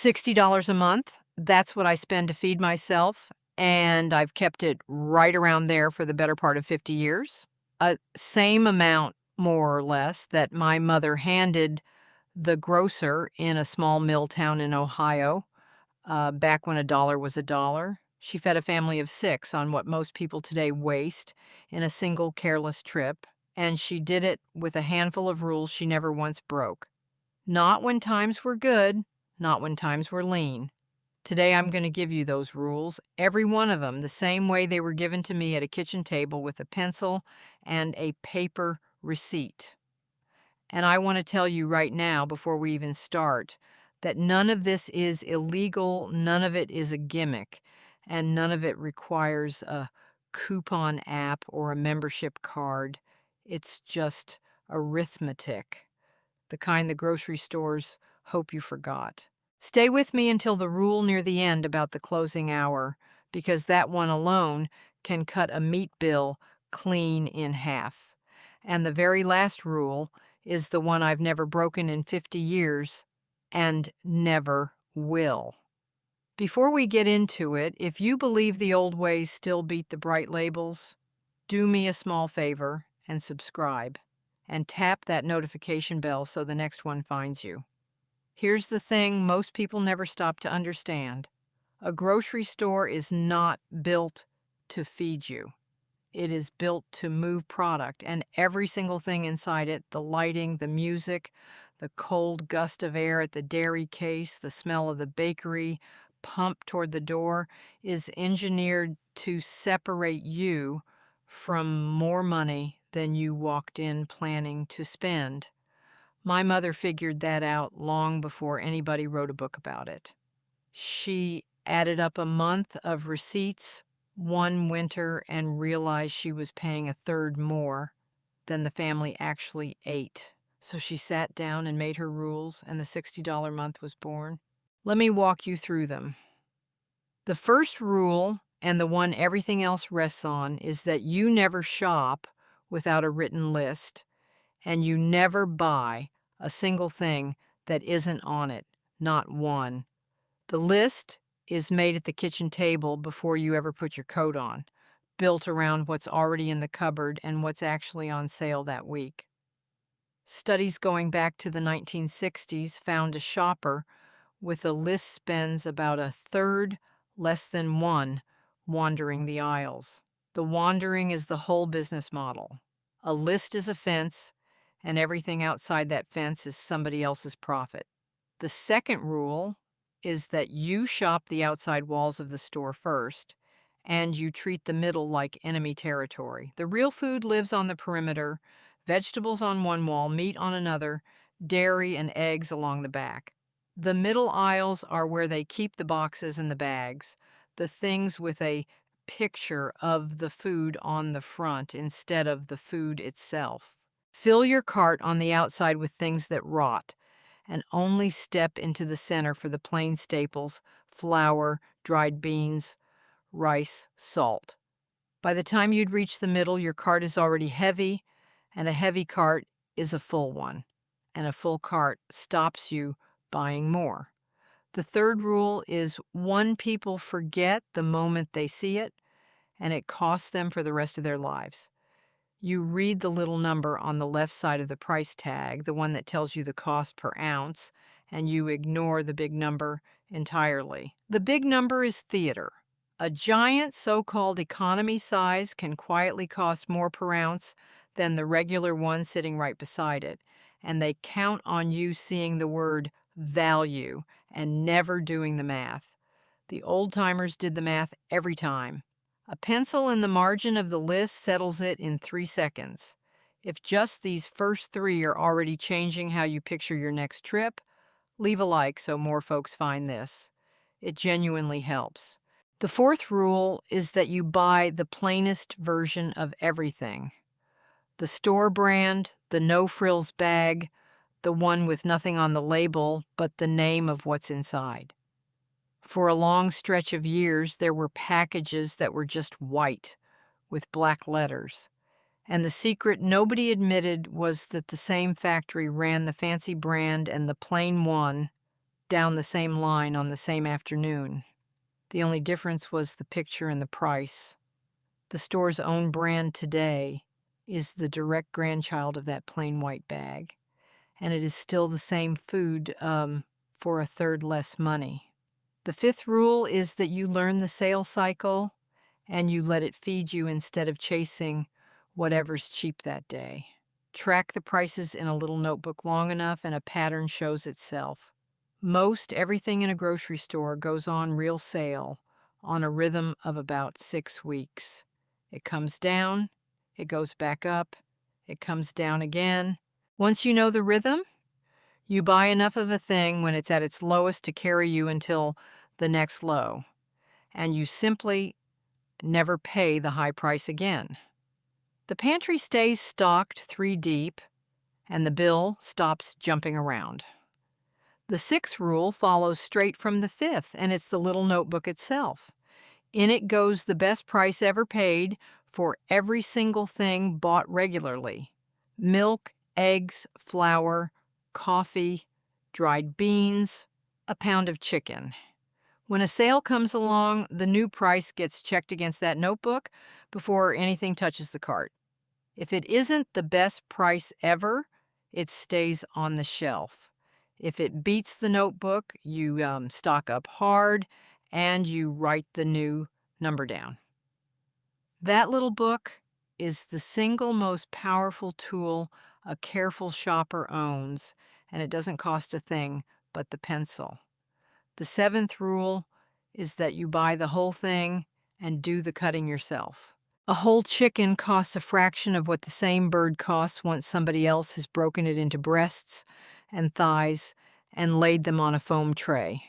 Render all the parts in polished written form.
$60 a month. That's what I spend to feed myself, and I've kept it right around there for the better part of 50 years. Same amount, more or less, that my mother handed the grocer in a small mill town in Ohio, back when a dollar was a dollar. She fed a family of 6 on what most people today waste in a single careless trip, and she did it with a handful of rules she never once broke. Not when times were good, not when times were lean. Today I'm going to give you those rules, every one of them, the same way they were given to me at a kitchen table with a pencil and a paper receipt. And I want to tell you right now, before we even start, that none of this is illegal, none of it is a gimmick, and none of it requires a coupon app or a membership card. It's just arithmetic, the kind the grocery stores hope you forgot. Stay with me until the rule near the end about the closing hour, because that one alone can cut a meat bill clean in half. And the very last rule is the one I've never broken in 50 years and never will. Before we get into it, if you believe the old ways still beat the bright labels, do me a small favor and subscribe, and tap that notification bell so the next one finds you. Here's the thing most people never stop to understand. A grocery store is not built to feed you. It is built to move product, and every single thing inside it, the lighting, the music, the cold gust of air at the dairy case, the smell of the bakery pump toward the door, is engineered to separate you from more money than you walked in planning to spend. My mother figured that out long before anybody wrote a book about it. She added up a month of receipts one winter and realized she was paying a third more than the family actually ate. So she sat down and made her rules, and the $60 month was born. Let me walk you through them. The first rule, and the one everything else rests on, is that you never shop without a written list, and you never buy a single thing that isn't on it, not one. The list is made at the kitchen table before you ever put your coat on, built around what's already in the cupboard and what's actually on sale that week. Studies going back to the 1960s found a shopper with a list spends about a third less than one wandering the aisles. The wandering is the whole business model. A list is a fence, and everything outside that fence is somebody else's profit. The second rule is that you shop the outside walls of the store first, and you treat the middle like enemy territory. The real food lives on the perimeter, vegetables on one wall, meat on another, dairy and eggs along the back. The middle aisles are where they keep the boxes and the bags, the things with a picture of the food on the front instead of the food itself. Fill your cart on the outside with things that rot, and only step into the center for the plain staples: flour, dried beans, rice, salt. By the time you'd reach the middle, your cart is already heavy, and a heavy cart is a full one, and a full cart stops you buying more. The third rule is one people forget the moment they see it, and it costs them for the rest of their lives. You read the little number on the left side of the price tag, the one that tells you the cost per ounce, and you ignore the big number entirely. The big number is theater. A giant so-called economy size can quietly cost more per ounce than the regular one sitting right beside it, and they count on you seeing the word value and never doing the math. The old-timers did the math every time. A pencil in the margin of the list settles it in 3 seconds. If just these first 3 are already changing how you picture your next trip, leave a like so more folks find this. It genuinely helps. The fourth rule is that you buy the plainest version of everything. The store brand, the no-frills bag, the one with nothing on the label but the name of what's inside. For a long stretch of years, there were packages that were just white with black letters. And the secret nobody admitted was that the same factory ran the fancy brand and the plain one down the same line on the same afternoon. The only difference was the picture and the price. The store's own brand today is the direct grandchild of that plain white bag, and it is still the same food for a third less money. The fifth rule is that you learn the sales cycle and you let it feed you instead of chasing whatever's cheap that day. Track the prices in a little notebook long enough and a pattern shows itself. Most everything in a grocery store goes on real sale on a rhythm of about 6 weeks. It comes down, it goes back up, it comes down again. Once you know the rhythm, you buy enough of a thing when it's at its lowest to carry you until the next low, and you simply never pay the high price again. The pantry stays stocked 3 deep, and the bill stops jumping around. The sixth rule follows straight from the fifth, and it's the little notebook itself. In it goes the best price ever paid for every single thing bought regularly: milk, eggs, flour, coffee, dried beans, a pound of chicken. When a sale comes along, the new price gets checked against that notebook before anything touches the cart. If it isn't the best price ever, it stays on the shelf. If it beats the notebook, you stock up hard and you write the new number down. That little book is the single most powerful tool a careful shopper owns, and it doesn't cost a thing but the pencil. The seventh rule is that you buy the whole thing and do the cutting yourself. A whole chicken costs a fraction of what the same bird costs once somebody else has broken it into breasts and thighs and laid them on a foam tray.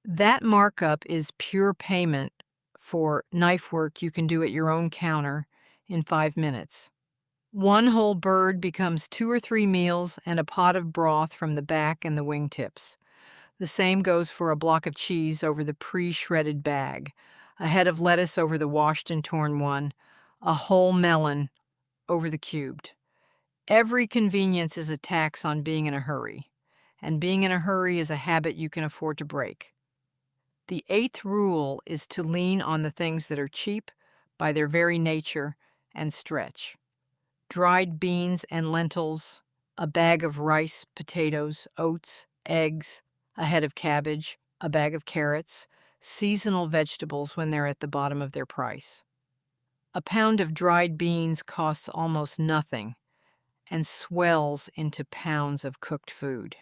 That markup is pure payment for knife work you can do at your own counter in 5 minutes. One whole bird becomes 2 or 3 meals and a pot of broth from the back and the wingtips. The same goes for a block of cheese over the pre-shredded bag, a head of lettuce over the washed and torn one, a whole melon over the cubed. Every convenience is a tax on being in a hurry, and being in a hurry is a habit you can afford to break. The eighth rule is to lean on the things that are cheap by their very nature and stretch. Dried beans and lentils, a bag of rice, potatoes, oats, eggs, a head of cabbage, a bag of carrots, seasonal vegetables when they're at the bottom of their price. A pound of dried beans costs almost nothing and swells into pounds of cooked food.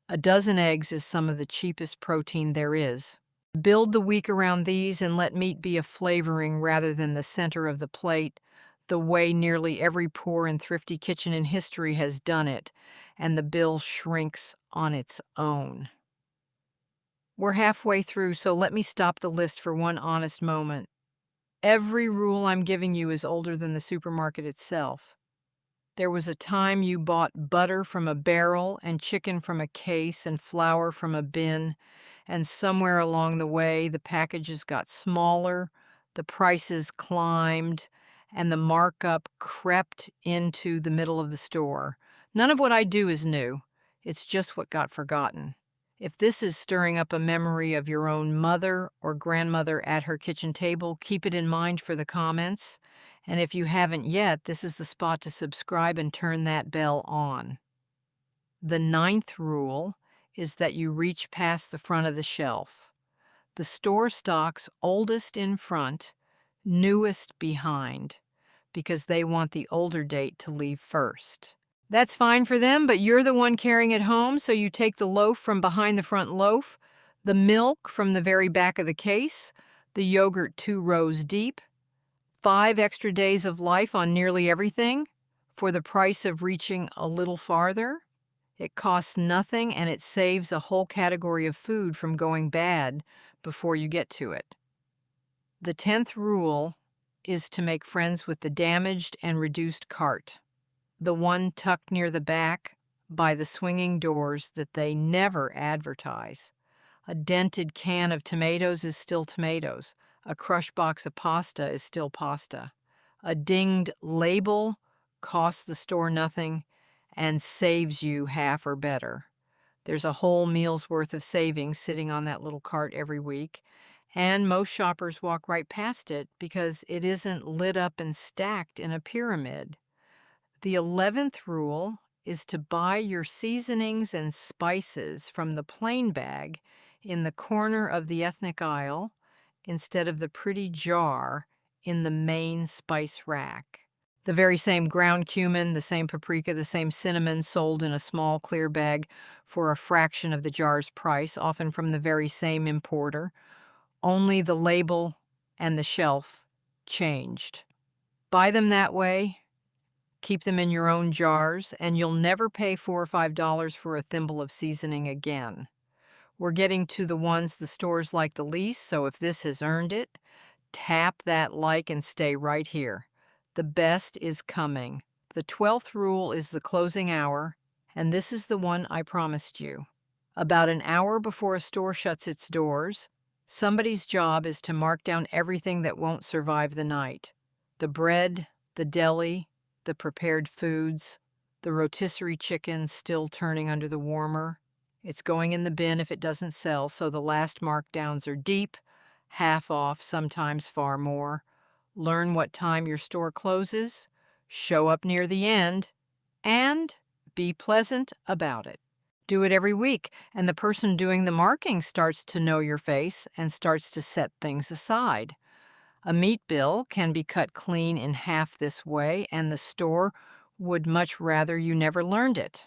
A dozen eggs is some of the cheapest protein there is. Build the week around these and let meat be a flavoring rather than the center of the plate, the way nearly every poor and thrifty kitchen in history has done it, and the bill shrinks on its own. We're halfway through, so let me stop the list for one honest moment. Every rule I'm giving you is older than the supermarket itself. There was a time you bought butter from a barrel and chicken from a case and flour from a bin, and somewhere along the way the packages got smaller, the prices climbed, and the markup crept into the middle of the store. None of what I do is new. It's just what got forgotten. If this is stirring up a memory of your own mother or grandmother at her kitchen table, keep it in mind for the comments. And if you haven't yet, this is the spot to subscribe and turn that bell on. The ninth rule is that you reach past the front of the shelf. The store stocks oldest in front, newest behind, because they want the older date to leave first. That's fine for them, but you're the one carrying it home, so you take the loaf from behind the front loaf, the milk from the very back of the case, the yogurt 2 rows deep, 5 extra days of life on nearly everything for the price of reaching a little farther. It costs nothing and it saves a whole category of food from going bad before you get to it. The 10th rule is to make friends with the damaged and reduced cart, the one tucked near the back by the swinging doors that they never advertise. A dented can of tomatoes is still tomatoes. A crushed box of pasta is still pasta. A dinged label costs the store nothing and saves you half or better. There's a whole meal's worth of savings sitting on that little cart every week, and most shoppers walk right past it because it isn't lit up and stacked in a pyramid. The 11th rule is to buy your seasonings and spices from the plain bag in the corner of the ethnic aisle instead of the pretty jar in the main spice rack. The very same ground cumin, the same paprika, the same cinnamon sold in a small clear bag for a fraction of the jar's price, often from the very same importer. Only the label and the shelf changed. Buy them that way, keep them in your own jars, and you'll never pay $4 or $5 for a thimble of seasoning again. We're getting to the ones the stores like the least, so if this has earned it, tap that like and stay right here. The best is coming. The 12th rule is the closing hour, and this is the one I promised you. About an hour before a store shuts its doors, somebody's job is to mark down everything that won't survive the night. The bread, the deli, the prepared foods, the rotisserie chicken still turning under the warmer. It's going in the bin if it doesn't sell, so the last markdowns are deep, half off, sometimes far more. Learn what time your store closes, show up near the end, and be pleasant about it. Do it every week, and the person doing the marking starts to know your face and starts to set things aside. A meat bill can be cut clean in half this way, and the store would much rather you never learned it.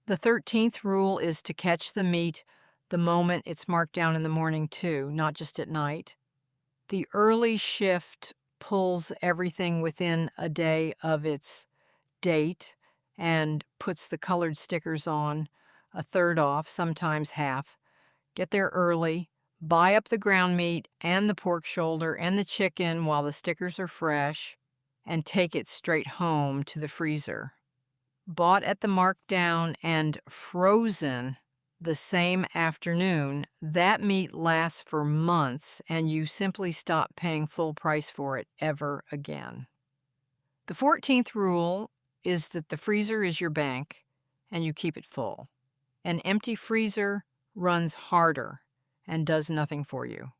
The 13th rule is to catch the meat the moment it's marked down in the morning too, not just at night. The early shift pulls everything within a day of its date and puts the colored stickers on, a third off, sometimes half. Get there early, buy up the ground meat and the pork shoulder and the chicken while the stickers are fresh, and take it straight home to the freezer. Bought at the markdown and frozen the same afternoon, that meat lasts for months and you simply stop paying full price for it ever again. The 14th rule is that the freezer is your bank and you keep it full. An empty freezer runs harder and does nothing for you.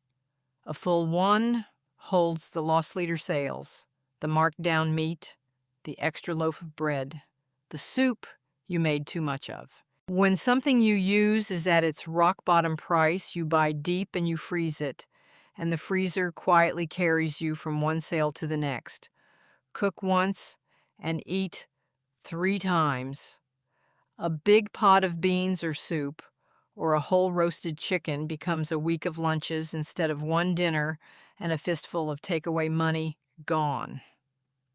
A full one holds the lost leader sales, the marked down meat, the extra loaf of bread, the soup you made too much of. When something you use is at its rock bottom price, you buy deep and you freeze it, and the freezer quietly carries you from one sale to the next. Cook once and eat 3 times. A big pot of beans or soup or a whole roasted chicken becomes a week of lunches instead of one dinner and a fistful of takeaway money gone.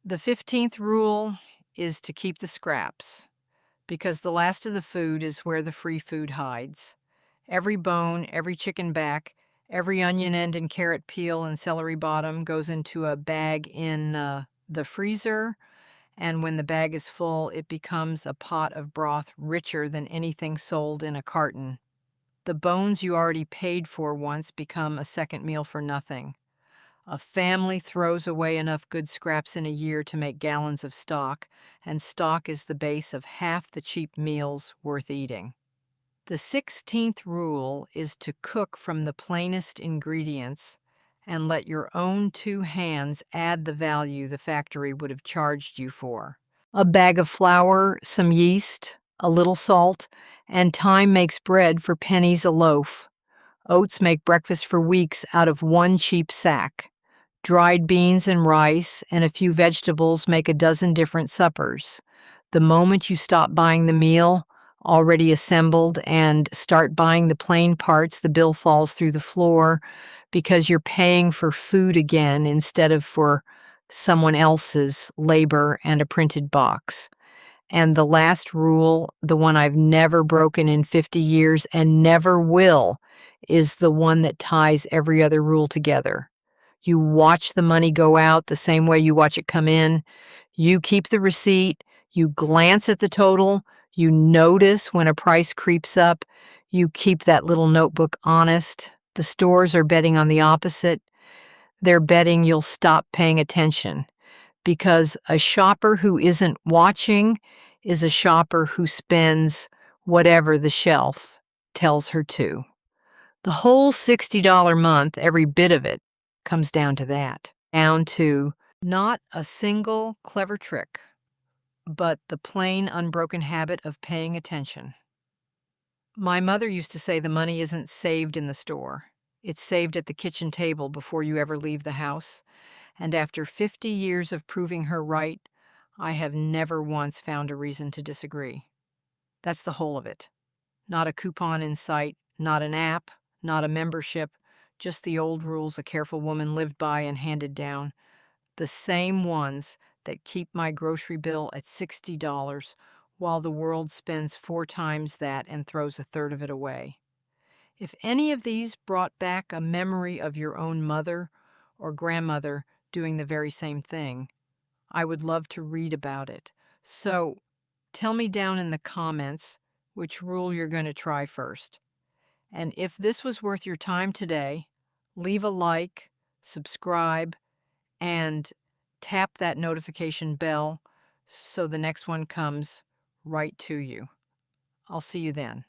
The 15th rule is to keep the scraps, because the last of the food is where the free food hides. Every bone, every chicken back, every onion end and carrot peel and celery bottom goes into a bag in the freezer, and when the bag is full, it becomes a pot of broth richer than anything sold in a carton. The bones you already paid for once become a second meal for nothing. A family throws away enough good scraps in a year to make gallons of stock, and stock is the base of half the cheap meals worth eating. The 16th rule is to cook from the plainest ingredients and let your own 2 hands add the value the factory would have charged you for. A bag of flour, some yeast, a little salt, and time makes bread for pennies a loaf. Oats make breakfast for weeks out of one cheap sack. Dried beans and rice and a few vegetables make a dozen different suppers. The moment you stop buying the meal already assembled and start buying the plain parts, the bill falls through the floor because you're paying for food again instead of for someone else's labor and a printed box. And the last rule, the one I've never broken in 50 years and never will, is the one that ties every other rule together. You watch the money go out the same way you watch it come in. You keep the receipt. You glance at the total. You notice when a price creeps up. You keep that little notebook honest. The stores are betting on the opposite. They're betting you'll stop paying attention, because a shopper who isn't watching is a shopper who spends whatever the shelf tells her to. The whole $60 month, every bit of it, comes down to that. Down to not a single clever trick, but the plain, unbroken habit of paying attention. My mother used to say the money isn't saved in the store. It's saved at the kitchen table before you ever leave the house. And after 50 years of proving her right, I have never once found a reason to disagree. That's the whole of it. Not a coupon in sight, not an app, not a membership, just the old rules a careful woman lived by and handed down. The same ones that keep my grocery bill at $60 while the world spends 4 times that and throws a third of it away. If any of these brought back a memory of your own mother or grandmother doing the very same thing, I would love to read about it. So tell me down in the comments which rule you're going to try first. And if this was worth your time today, leave a like, subscribe, and tap that notification bell so the next one comes right to you. I'll see you then.